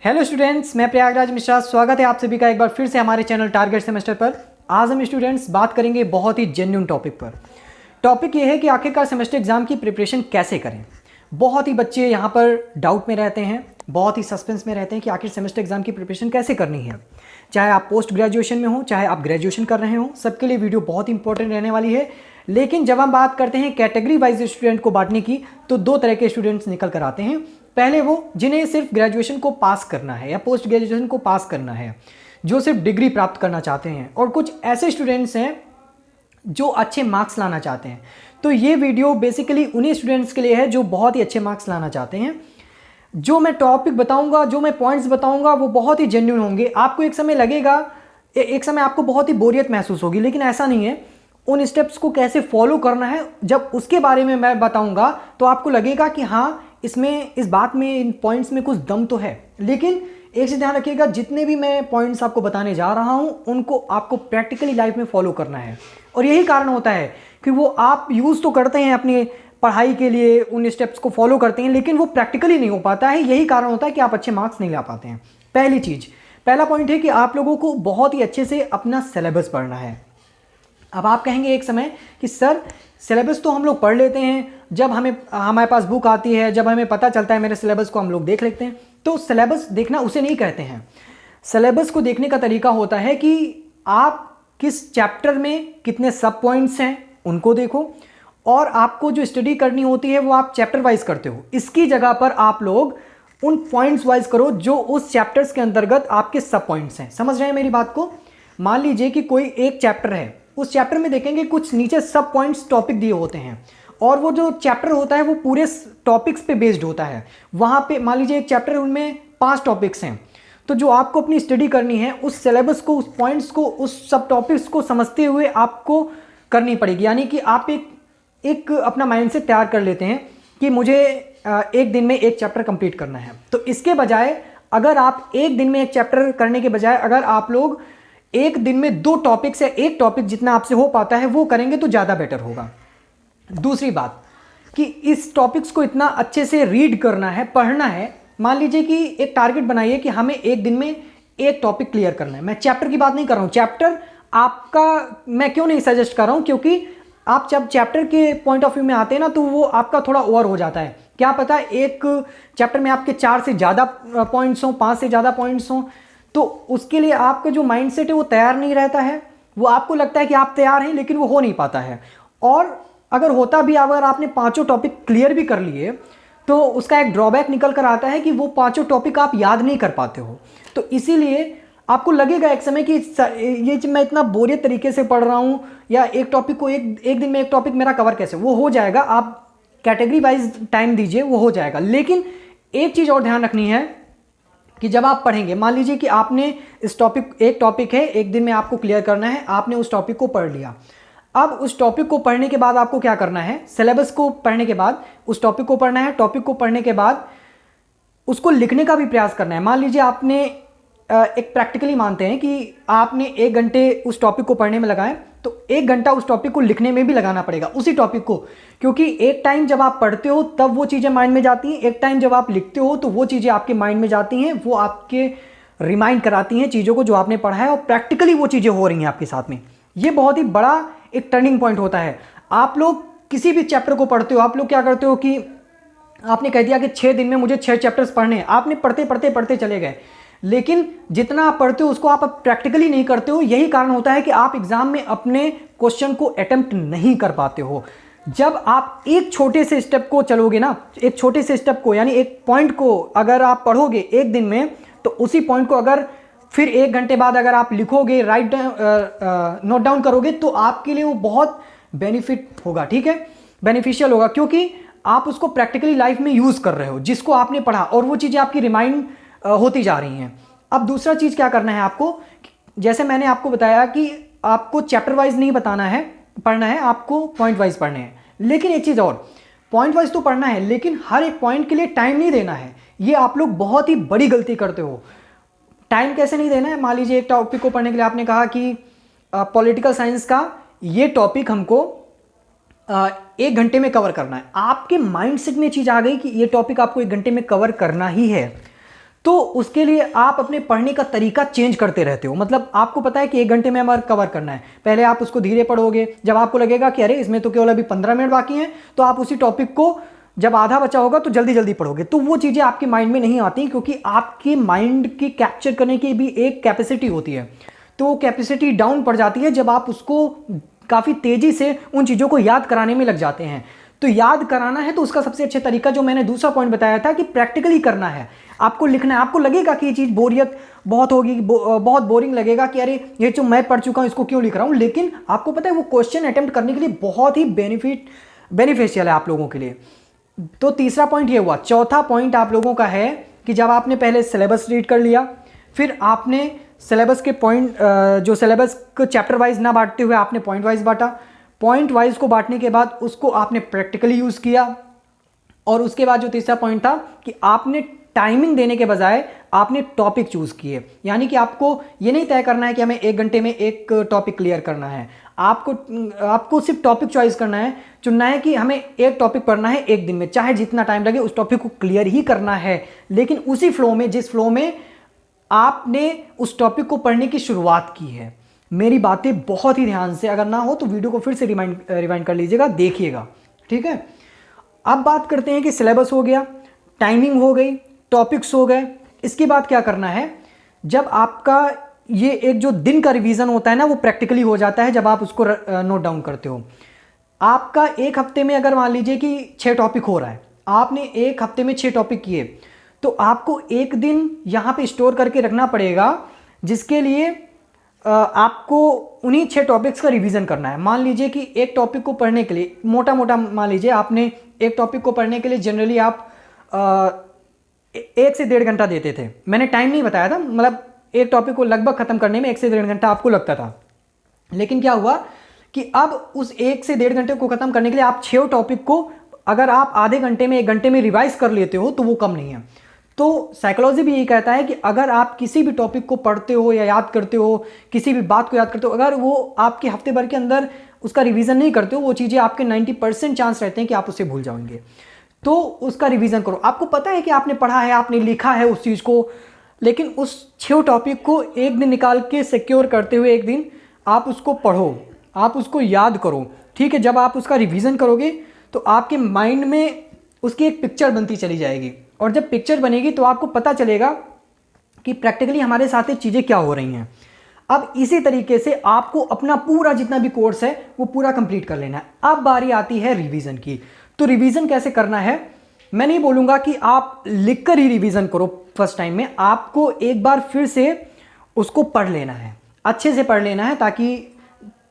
Hello students, मैं प्रयागराज मिश्रा। स्वागत है आप सभी का एक बार फिर से हमारे चैनल टारगेट सेमेस्टर पर। आज हम स्टूडेंट्स बात करेंगे बहुत ही जेन्युइन टॉपिक पर। टॉपिक ये है कि आखिरकार सेमेस्टर एग्जाम की प्रिपरेशन कैसे करें। बहुत ही बच्चे यहाँ पर डाउट में रहते हैं, बहुत ही सस्पेंस में रहते हैं कि आखिर सेमेस्टर एग्जाम की प्रिपरेशन कैसे करनी है। चाहे आप पोस्ट ग्रेजुएशन में हो, चाहे आप ग्रेजुएशन कर रहे हो, सबके लिए वीडियो बहुत इंपॉर्टेंट रहने वाली है। लेकिन जब हम बात करते हैं कैटेगरी वाइज स्टूडेंट को बांटने की, तो दो तरह के स्टूडेंट्स निकल कर आते हैं। पहले वो जिन्हें सिर्फ ग्रेजुएशन को पास करना है या पोस्ट ग्रेजुएशन को पास करना है, जो सिर्फ डिग्री प्राप्त करना चाहते हैं, और कुछ ऐसे स्टूडेंट्स हैं जो अच्छे मार्क्स लाना चाहते हैं। तो ये वीडियो बेसिकली उन्हीं स्टूडेंट्स के लिए है जो बहुत ही अच्छे मार्क्स लाना चाहते हैं। जो मैं टॉपिक बताऊंगा, जो मैं पॉइंट्स बताऊंगा, वो बहुत ही जेन्युइन होंगे। आपको एक समय लगेगा, एक समय आपको बहुत ही बोरियत महसूस होगी, लेकिन ऐसा नहीं है। उन स्टेप्स को कैसे फॉलो करना है, जब उसके बारे में मैं बताऊंगा तो आपको लगेगा कि हाँ, इसमें, इस बात में, इन पॉइंट्स में कुछ दम तो है। लेकिन एक चीज़ ध्यान रखिएगा, जितने भी मैं पॉइंट्स आपको बताने जा रहा हूं, उनको आपको प्रैक्टिकली लाइफ में फॉलो करना है। और यही कारण होता है कि वो आप यूज़ तो करते हैं अपनी पढ़ाई के लिए, उन स्टेप्स को फॉलो करते हैं, लेकिन वो प्रैक्टिकली नहीं हो पाता है। यही कारण होता है कि आप अच्छे मार्क्स नहीं ला पाते हैं। पहला पॉइंट है कि आप लोगों को बहुत ही अच्छे से अपना सिलेबस पढ़ना है। अब आप कहेंगे एक समय कि सर, सिलेबस तो हम लोग पढ़ लेते हैं, जब हमारे पास बुक आती है, जब हमें पता चलता है मेरे सिलेबस को हम लोग देख लेते हैं। तो सिलेबस देखना उसे नहीं कहते हैं। सिलेबस को देखने का तरीका होता है कि आप किस चैप्टर में कितने सब पॉइंट्स हैं उनको देखो, और आपको जो स्टडी करनी होती है वो आप चैप्टर वाइज करते हो। इसकी जगह पर आप लोग उन पॉइंट्स वाइज करो जो उस चैप्टर्स के अंतर्गत आपके सब पॉइंट्स हैं। समझ रहे हैं मेरी बात को? मान लीजिए कि कोई एक चैप्टर है, उस चैप्टर में देखेंगे कुछ नीचे सब पॉइंट्स टॉपिक दिए होते हैं, और वो जो चैप्टर होता है वो पूरे टॉपिक्स पे बेस्ड होता है। वहाँ पे मान लीजिए एक चैप्टर, उनमें 5 टॉपिक्स हैं, तो जो आपको अपनी स्टडी करनी है उस सिलेबस को, उस पॉइंट्स को, उस सब टॉपिक्स को समझते हुए आपको करनी पड़ेगी। यानी कि आप एक अपना माइंड से तैयार कर लेते हैं कि मुझे एक दिन में एक चैप्टर कंप्लीट करना है। तो इसके बजाय, अगर आप एक दिन में एक चैप्टर करने के बजाय अगर आप लोग एक दिन में 2 टॉपिक्स या एक टॉपिक जितना आपसे हो पाता है वो करेंगे तो ज़्यादा बेटर होगा। दूसरी बात कि इस टॉपिक्स को इतना अच्छे से रीड करना है, पढ़ना है। मान लीजिए कि एक टारगेट बनाइए कि हमें एक दिन में एक टॉपिक क्लियर करना है। मैं चैप्टर की बात नहीं कर रहा हूँ। चैप्टर आपका मैं क्यों नहीं सजेस्ट कर रहा हूँ, क्योंकि आप जब चैप्टर के पॉइंट ऑफ व्यू में आते हैं ना, तो वो आपका थोड़ा ओवर हो जाता है। क्या पता एक चैप्टर में आपके 4 से ज़्यादा पॉइंट्स हों, 5 से ज़्यादा पॉइंट्स हों, तो उसके लिए आपका जो माइंडसेट है वो तैयार नहीं रहता है। वो आपको लगता है कि आप तैयार हैं, लेकिन वो हो नहीं पाता है। और अगर होता भी, अगर आपने 5 टॉपिक क्लियर भी कर लिए, तो उसका एक ड्रॉबैक निकल कर आता है कि वो 5 टॉपिक आप याद नहीं कर पाते हो। तो इसीलिए आपको लगेगा एक समय कि ये मैं इतना बोरियत तरीके से पढ़ रहा हूँ, या एक टॉपिक को एक दिन में एक टॉपिक मेरा कवर कैसे, वो हो जाएगा। आप कैटेगरी वाइज टाइम दीजिए, वो हो जाएगा। लेकिन एक चीज़ और ध्यान रखनी है कि जब आप पढ़ेंगे, मान लीजिए कि आपने एक टॉपिक है, एक दिन में आपको क्लियर करना है, आपने उस टॉपिक को पढ़ लिया। अब उस टॉपिक को पढ़ने के बाद आपको क्या करना है? सिलेबस को पढ़ने के बाद उस टॉपिक को पढ़ना है। टॉपिक को पढ़ने के बाद उसको लिखने का भी प्रयास करना है। मान लीजिए आपने एक प्रैक्टिकली मानते हैं कि आपने 1 घंटे उस टॉपिक को पढ़ने में लगाए, तो 1 घंटा उस टॉपिक को लिखने में भी लगाना पड़ेगा, उसी टॉपिक को। क्योंकि एक टाइम जब आप पढ़ते हो तब वो चीज़ें माइंड में जाती हैं, एक टाइम जब आप लिखते हो तो वो चीज़ें आपके माइंड में जाती हैं, वो आपके रिमाइंड कराती हैं चीज़ों को जो आपने पढ़ा है, और प्रैक्टिकली वो चीज़ें हो रही हैं आपके साथ में। ये बहुत ही बड़ा एक टर्निंग पॉइंट होता है। आप लोग किसी भी चैप्टर को पढ़ते हो, आप लोग क्या करते हो कि आपने कह दिया कि 6 दिन में मुझे 6 चैप्टर्स पढ़ने हैं, आपने पढ़ते पढ़ते पढ़ते चले गए, लेकिन जितना आप पढ़ते हो उसको आप प्रैक्टिकली नहीं करते हो। यही कारण होता है कि आप एग्जाम में अपने क्वेश्चन को अटेम्प्ट नहीं कर पाते हो। जब आप एक छोटे से स्टेप को चलोगे ना, एक छोटे से स्टेप को, यानी एक पॉइंट को अगर आप पढ़ोगे एक दिन में, तो उसी पॉइंट को अगर फिर 1 घंटे बाद अगर आप लिखोगे, नोट डाउन करोगे, तो आपके लिए वो बहुत बेनिफिट होगा। ठीक है, बेनिफिशियल होगा, क्योंकि आप उसको प्रैक्टिकली लाइफ में यूज़ कर रहे हो जिसको आपने पढ़ा, और वो चीज़ें आपकी रिमाइंड होती जा रही हैं। अब दूसरा चीज़ क्या करना है आपको, जैसे मैंने आपको बताया कि आपको चैप्टर वाइज नहीं बताना है, पढ़ना है, आपको पॉइंट वाइज पढ़ने हैं। लेकिन एक चीज़ और, पॉइंट वाइज तो पढ़ना है, लेकिन हर एक पॉइंट के लिए टाइम नहीं देना है। ये आप लोग बहुत ही बड़ी गलती करते हो। टाइम कैसे नहीं देना है? मान लीजिए एक टॉपिक को पढ़ने के लिए आपने कहा कि पॉलिटिकल साइंस का ये टॉपिक हमको 1 घंटे में कवर करना है। आपके माइंडसेट में चीज़ आ गई कि ये टॉपिक आपको 1 घंटे में कवर करना ही है, तो उसके लिए आप अपने पढ़ने का तरीका चेंज करते रहते हो। मतलब आपको पता है कि 1 घंटे में हमारा कवर करना है, पहले आप उसको धीरे पढ़ोगे, जब आपको लगेगा कि अरे इसमें तो केवल अभी 15 मिनट बाकी हैं, तो आप उसी टॉपिक को जब आधा बचा होगा तो जल्दी जल्दी पढ़ोगे। तो वो चीज़ें आपके माइंड में नहीं आती, क्योंकि आपके माइंड की कैप्चर करने की भी एक कैपेसिटी होती है, तो वो कैपेसिटी डाउन पड़ जाती है जब आप उसको काफ़ी तेज़ी से उन चीज़ों को याद कराने में लग जाते हैं। तो याद कराना है तो उसका सबसे अच्छा तरीका जो मैंने दूसरा पॉइंट बताया था कि प्रैक्टिकली करना है, आपको लिखना है। आपको लगेगा कि ये चीज़ बोरियत बहुत होगी, बहुत बोरिंग लगेगा कि अरे ये जो मैं पढ़ चुका हूँ इसको क्यों लिख रहा हूँ, लेकिन आपको पता है वो क्वेश्चन अटेम्प्ट करने के लिए बहुत ही बेनिफिशियल है आप लोगों के लिए। तो तीसरा पॉइंट ये हुआ। चौथा पॉइंट आप लोगों का है कि जब आपने पहले सिलेबस रीड कर लिया, फिर आपने सिलेबस के पॉइंट जो सिलेबस को चैप्टर वाइज ना बांटते हुए आपने पॉइंट वाइज बांटा, पॉइंट वाइज को बांटने के बाद उसको आपने प्रैक्टिकली यूज़ किया, और उसके बाद जो तीसरा पॉइंट था कि आपने टाइमिंग देने के बजाय आपने टॉपिक चूज़ किए। यानी कि आपको ये नहीं तय करना है कि हमें 1 घंटे में एक टॉपिक क्लियर करना है, आपको सिर्फ टॉपिक चॉइस करना है, चुनना है कि हमें एक टॉपिक पढ़ना है 1 दिन में, चाहे जितना टाइम लगे उस टॉपिक को क्लियर ही करना है, लेकिन उसी फ्लो में जिस फ्लो में आपने उस टॉपिक को पढ़ने की शुरुआत की है। मेरी बातें बहुत ही ध्यान से, अगर ना हो तो वीडियो को फिर से रिवाइंड कर लीजिएगा, देखिएगा, ठीक है। अब बात करते हैं कि सिलेबस हो गया, टाइमिंग हो गई, टॉपिक्स हो गए। इसके बाद क्या करना है, जब आपका ये एक जो दिन का रिवीजन होता है ना वो प्रैक्टिकली हो जाता है जब आप उसको नोट डाउन करते हो। आपका एक हफ्ते में अगर मान लीजिए कि 6 टॉपिक हो रहा है, आपने एक हफ्ते में 6 टॉपिक किए, तो आपको एक दिन यहाँ पे स्टोर करके रखना पड़ेगा जिसके लिए आपको उन्हीं 6 टॉपिक्स का रिवीजन करना है। मान लीजिए कि एक टॉपिक को पढ़ने के लिए मोटा मोटा मान लीजिए आपने एक टॉपिक को पढ़ने के लिए जनरली आप 1 से 1.5 घंटा देते थे। मैंने टाइम नहीं बताया था, मतलब एक टॉपिक को लगभग खत्म करने में 1 से 1.5 घंटा आपको लगता था। लेकिन क्या हुआ कि अब उस 1 से 1.5 घंटे को खत्म करने के लिए आप 6 टॉपिक को अगर आप आधे घंटे में 1 घंटे में रिवाइज कर लेते हो तो वो कम नहीं है। तो साइकोलॉजी भी यही कहता है कि अगर आप किसी भी टॉपिक को पढ़ते हो या याद करते हो, किसी भी बात को याद करते हो, अगर वो आपके हफ्ते भर के अंदर उसका रिवीजन नहीं करते हो, वो चीज़ें आपके 90% चांस रहते हैं कि आप उसे भूल जाओगे। तो उसका रिवीजन करो। आपको पता है कि आपने पढ़ा है, आपने लिखा है उस चीज़ को, लेकिन उस 6 टॉपिक को एक दिन निकाल के सिक्योर करते हुए एक दिन आप उसको पढ़ो, आप उसको याद करो, ठीक है। जब आप उसका रिवीजन करोगे तो आपके माइंड में उसकी एक पिक्चर बनती चली जाएगी, और जब पिक्चर बनेगी तो आपको पता चलेगा कि प्रैक्टिकली हमारे साथ ये चीज़ें क्या हो रही हैं। अब इसी तरीके से आपको अपना पूरा जितना भी कोर्स है वो पूरा कंप्लीट कर लेना है। अब बारी आती है रिवीजन की। तो रिवीजन कैसे करना है, मैं नहीं बोलूँगा कि आप लिखकर ही रिवीजन करो फर्स्ट टाइम में, आपको एक बार फिर से उसको पढ़ लेना है, अच्छे से पढ़ लेना है, ताकि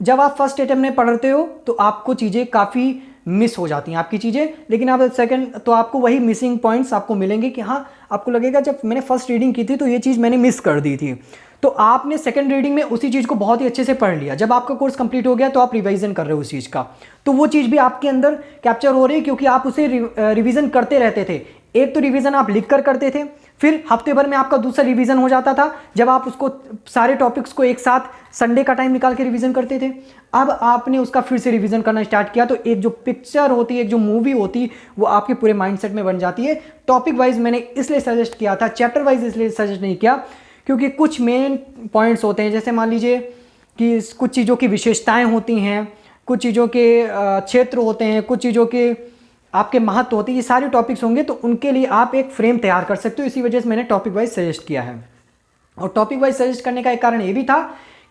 जब आप फर्स्ट अटेम्प्ट में पढ़ते हो तो आपको चीज़ें काफ़ी मिस हो जाती हैं आपकी चीज़ें, लेकिन आप सेकंड तो आपको वही मिसिंग पॉइंट्स आपको मिलेंगे कि हाँ, आपको लगेगा जब मैंने फर्स्ट रीडिंग की थी तो ये चीज़ मैंने मिस कर दी थी, तो आपने सेकंड रीडिंग में उसी चीज़ को बहुत ही अच्छे से पढ़ लिया। जब आपका कोर्स कंप्लीट हो गया तो आप रिवाइजन कर रहे हो उस चीज़ का, तो वो चीज़ भी आपके अंदर कैप्चर हो रही है, क्योंकि आप उसे रिविज़न करते रहते थे। एक तो रिवीजन आप लिख कर करते थे, फिर हफ्ते भर में आपका दूसरा रिवीजन हो जाता था जब आप उसको सारे टॉपिक्स को एक साथ संडे का टाइम निकाल के रिवीजन करते थे। अब आपने उसका फिर से रिवीजन करना स्टार्ट किया, तो एक जो पिक्चर होती है, एक जो मूवी होती है, वो आपके पूरे माइंडसेट में बन जाती है। टॉपिक वाइज मैंने इसलिए सजेस्ट किया था, चैप्टर वाइज इसलिए सजेस्ट नहीं किया, क्योंकि कुछ मेन पॉइंट्स होते हैं, जैसे मान लीजिए कि कुछ चीज़ों की विशेषताएँ होती हैं, कुछ चीज़ों के क्षेत्र होते हैं, कुछ चीज़ों के आपके महत्व होते हैं, ये सारे टॉपिक्स होंगे, तो उनके लिए आप एक फ्रेम तैयार कर सकते हो। इसी वजह से मैंने टॉपिक वाइज सजेस्ट किया है। और टॉपिक वाइज सजेस्ट करने का एक कारण ये भी था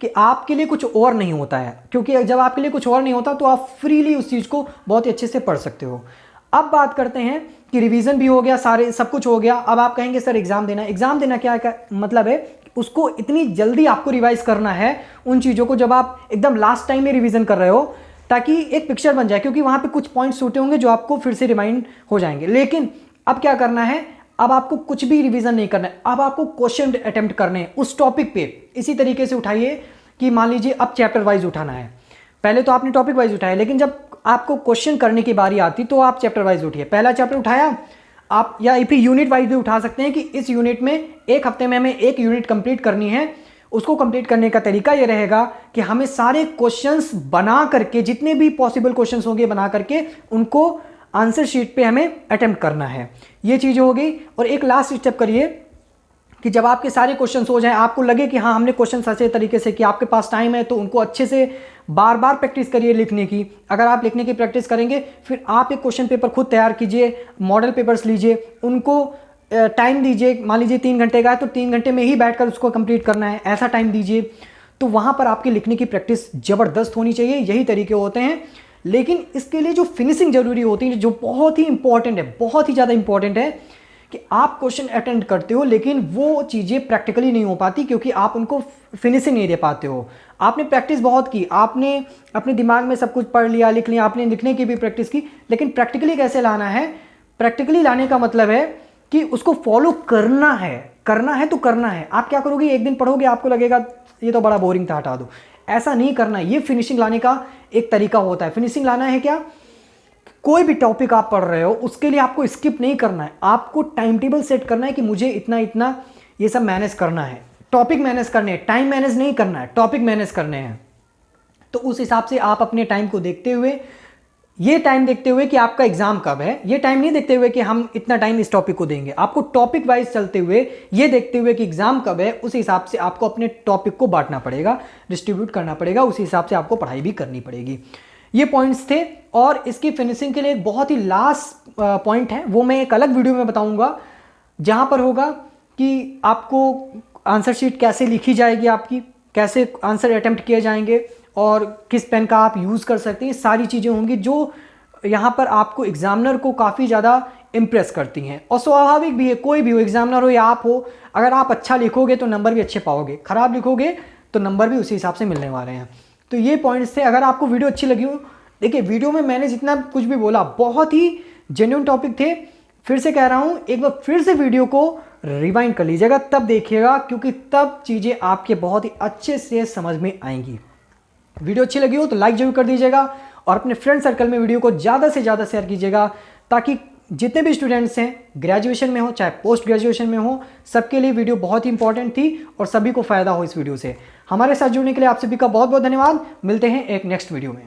कि आपके लिए कुछ और नहीं होता है, क्योंकि जब आपके लिए कुछ और नहीं होता तो आप फ्रीली उस चीज़ को बहुत ही अच्छे से पढ़ सकते हो। अब बात करते हैं कि रिवीजन भी हो गया, सारे सब कुछ हो गया। अब आप कहेंगे सर एग्जाम देना क्या मतलब है, उसको इतनी जल्दी आपको रिवाइज करना है उन चीज़ों को जब आप एकदम लास्ट टाइम में रिवीजन कर रहे हो, ताकि एक पिक्चर बन जाए, क्योंकि वहाँ पे कुछ पॉइंट्स छूटे होंगे जो आपको फिर से रिमाइंड हो जाएंगे। लेकिन अब क्या करना है, अब आपको कुछ भी रिवीजन नहीं करना है, अब आपको क्वेश्चन अटेम्प्ट करने हैं उस टॉपिक पे। इसी तरीके से उठाइए कि मान लीजिए अब चैप्टर वाइज उठाना है, पहले तो आपने टॉपिक वाइज उठाया, लेकिन जब आपको क्वेश्चन करने की बारी आती तो आप चैप्टर वाइज उठिए। पहला चैप्टर उठाया आप, या फिर यूनिट वाइज भी उठा सकते हैं कि इस यूनिट में एक हफ्ते में हमें एक यूनिट कंप्लीट करनी है। उसको कंप्लीट करने का तरीका ये रहेगा कि हमें सारे क्वेश्चंस बना करके, जितने भी पॉसिबल क्वेश्चंस होंगे बना करके, उनको आंसर शीट पे हमें अटेम्प्ट करना है। ये चीज़ हो गई। और एक लास्ट स्टेप करिए कि जब आपके सारे क्वेश्चन हो जाएं, आपको लगे कि हाँ हमने क्वेश्चन अच्छे तरीके से किया, आपके पास टाइम है तो उनको अच्छे से बार बार प्रैक्टिस करिए लिखने की। अगर आप लिखने की प्रैक्टिस करेंगे फिर आप एक क्वेश्चन पेपर खुद तैयार कीजिए, मॉडल पेपर्स लीजिए, उनको टाइम दीजिए। मान लीजिए 3 घंटे का है तो 3 घंटे में ही बैठकर उसको कंप्लीट करना है, ऐसा टाइम दीजिए। तो वहाँ पर आपके लिखने की प्रैक्टिस ज़बरदस्त होनी चाहिए। यही तरीके होते हैं। लेकिन इसके लिए जो फिनिशिंग जरूरी होती है, जो बहुत ही इंपॉर्टेंट है, बहुत ही ज़्यादा इंपॉर्टेंट है कि आप क्वेश्चन अटेंड करते हो लेकिन वो चीज़ें प्रैक्टिकली नहीं हो पाती क्योंकि आप उनको फिनिशिंग नहीं दे पाते हो। आपने प्रैक्टिस बहुत की, आपने अपने दिमाग में सब कुछ पढ़ लिया, लिख लिया, आपने लिखने की भी प्रैक्टिस की, लेकिन प्रैक्टिकली कैसे लाना है? प्रैक्टिकली लाने का मतलब है कि उसको फॉलो करना है। करना है तो करना है। आप क्या करोगे, एक दिन पढ़ोगे आपको लगेगा ये तो बड़ा बोरिंग था, हटा दो। ऐसा नहीं करना। ये फिनिशिंग लाने का एक तरीका होता है। फिनिशिंग लाना है क्या? कोई भी टॉपिक आप पढ़ रहे हो उसके लिए आपको स्किप नहीं करना है, आपको टाइम टेबल सेट करना है कि मुझे इतना इतना ये सब मैनेज करना है, टॉपिक मैनेज करने हैं, टाइम मैनेज नहीं करना है, टॉपिक मैनेज करने हैं। तो उस हिसाब से आप अपने टाइम को देखते हुए, ये टाइम देखते हुए कि आपका एग्जाम कब है, ये टाइम नहीं देखते हुए कि हम इतना टाइम इस टॉपिक को देंगे, आपको टॉपिक वाइज चलते हुए ये देखते हुए कि एग्जाम कब है, उस हिसाब से आपको अपने टॉपिक को बांटना पड़ेगा, डिस्ट्रीब्यूट करना पड़ेगा, उस हिसाब से आपको पढ़ाई भी करनी पड़ेगी। ये पॉइंट्स थे। और इसकी फिनिशिंग के लिए एक बहुत ही लास्ट पॉइंट है, वो मैं एक अलग वीडियो में बताऊंगा, जहां पर होगा कि आपको आंसर शीट कैसे लिखी जाएगी, आपकी कैसे आंसर अटेम्प्ट किए जाएंगे और किस पेन का आप यूज़ कर सकते हैं। सारी चीज़ें होंगी जो यहाँ पर आपको एग्जामिनर को काफ़ी ज़्यादा इम्प्रेस करती हैं। और स्वाभाविक भी है, कोई भी हो, एग्जामिनर हो या आप हो, अगर आप अच्छा लिखोगे तो नंबर भी अच्छे पाओगे, ख़राब लिखोगे तो नंबर भी उसी हिसाब से मिलने वाले हैं। तो ये पॉइंट्स थे। अगर आपको वीडियो अच्छी लगी हो, देखिए वीडियो में मैंने जितना कुछ भी बोला बहुत ही जेन्युइन टॉपिक थे। फिर से कह रहा हूँ, एक बार फिर से वीडियो को रिवाइंड कर लीजिएगा, तब देखिएगा, क्योंकि तब चीज़ें आपके बहुत ही अच्छे से समझ में आएंगी। वीडियो अच्छी लगी हो तो लाइक जरूर कर दीजिएगा और अपने फ्रेंड सर्कल में वीडियो को ज़्यादा से ज़्यादा शेयर कीजिएगा, ताकि जितने भी स्टूडेंट्स हैं, ग्रेजुएशन में हो चाहे पोस्ट ग्रेजुएशन में हो, सबके लिए वीडियो बहुत ही इंपॉर्टेंट थी और सभी को फ़ायदा हो इस वीडियो से। हमारे साथ जुड़ने के लिए आप सभी का बहुत बहुत धन्यवाद। मिलते हैं एक नेक्स्ट वीडियो में।